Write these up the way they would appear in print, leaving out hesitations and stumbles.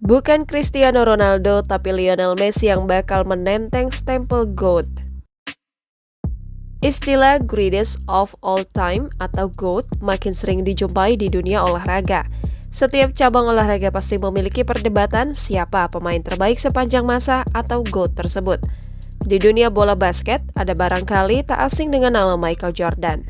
Bukan Cristiano Ronaldo, tapi Lionel Messi yang bakal menenteng stempel GOAT. Istilah greatest of all time atau GOAT makin sering dijumpai di dunia olahraga. Setiap cabang olahraga pasti memiliki perdebatan siapa pemain terbaik sepanjang masa atau GOAT tersebut. Di dunia bola basket, ada barangkali tak asing dengan nama Michael Jordan.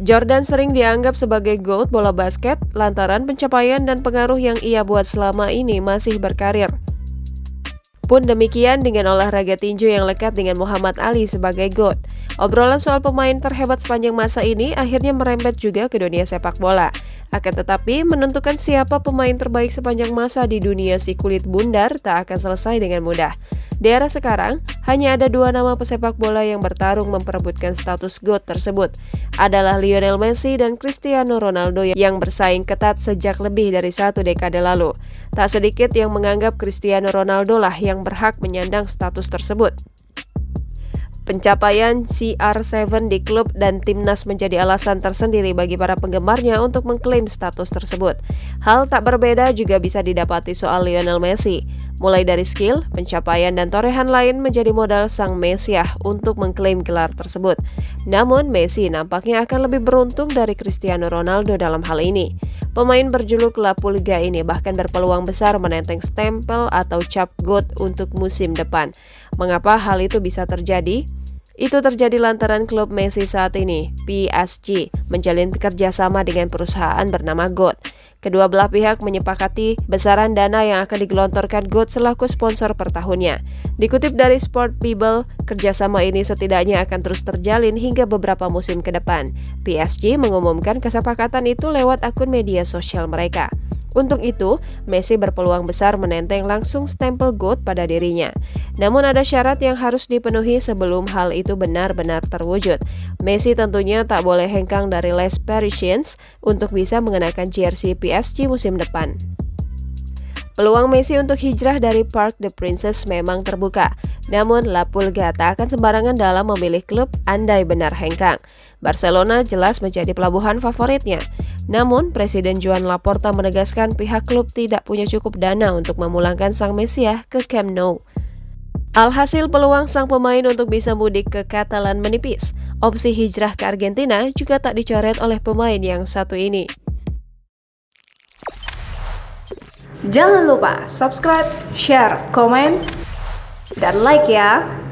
Jordan sering dianggap sebagai GOAT bola basket lantaran pencapaian dan pengaruh yang ia buat selama ini masih berkarir. Pun demikian dengan olahraga tinju yang lekat dengan Muhammad Ali sebagai GOAT. Obrolan soal pemain terhebat sepanjang masa ini akhirnya merembet juga ke dunia sepak bola. Akan tetapi, menentukan siapa pemain terbaik sepanjang masa di dunia si kulit bundar tak akan selesai dengan mudah. Di era sekarang, hanya ada dua nama pesepak bola yang bertarung memperebutkan status GOAT tersebut. Adalah Lionel Messi dan Cristiano Ronaldo yang bersaing ketat sejak lebih dari 1 dekade lalu. Tak sedikit yang menganggap Cristiano Ronaldo lah yang berhak menyandang status tersebut. Pencapaian CR7 di klub dan timnas menjadi alasan tersendiri bagi para penggemarnya untuk mengklaim status tersebut. Hal tak berbeda juga bisa didapati soal Lionel Messi. Mulai dari skill, pencapaian, dan torehan lain menjadi modal sang Mesiah untuk mengklaim gelar tersebut. Namun, Messi nampaknya akan lebih beruntung dari Cristiano Ronaldo dalam hal ini. Pemain berjuluk La Pulga ini bahkan berpeluang besar menenteng stempel atau cap GOAT untuk musim depan. Mengapa hal itu bisa terjadi? Itu terjadi lantaran klub Messi saat ini, PSG, menjalin kerjasama dengan perusahaan bernama GOAT. Kedua belah pihak menyepakati besaran dana yang akan digelontorkan GOAT selaku sponsor per tahunnya. Dikutip dari Sport Bible, kerjasama ini setidaknya akan terus terjalin hingga beberapa musim ke depan. PSG mengumumkan kesepakatan itu lewat akun media sosial mereka. Untuk itu, Messi berpeluang besar menenteng langsung stempel GOAT pada dirinya. Namun ada syarat yang harus dipenuhi sebelum hal itu benar-benar terwujud. Messi tentunya tak boleh hengkang dari Les Parisiens untuk bisa mengenakan jersey PSG musim depan. Peluang Messi untuk hijrah dari Parc des Princes memang terbuka. Namun, La Pulga tak akan sembarangan dalam memilih klub andai benar hengkang. Barcelona jelas menjadi pelabuhan favoritnya. Namun, Presiden Joan Laporta menegaskan pihak klub tidak punya cukup dana untuk memulangkan sang Mesiah ke Camp Nou. Alhasil peluang sang pemain untuk bisa mudik ke Catalan menipis. Opsi hijrah ke Argentina juga tak dicoret oleh pemain yang satu ini. Jangan lupa subscribe, share, komen, dan like ya!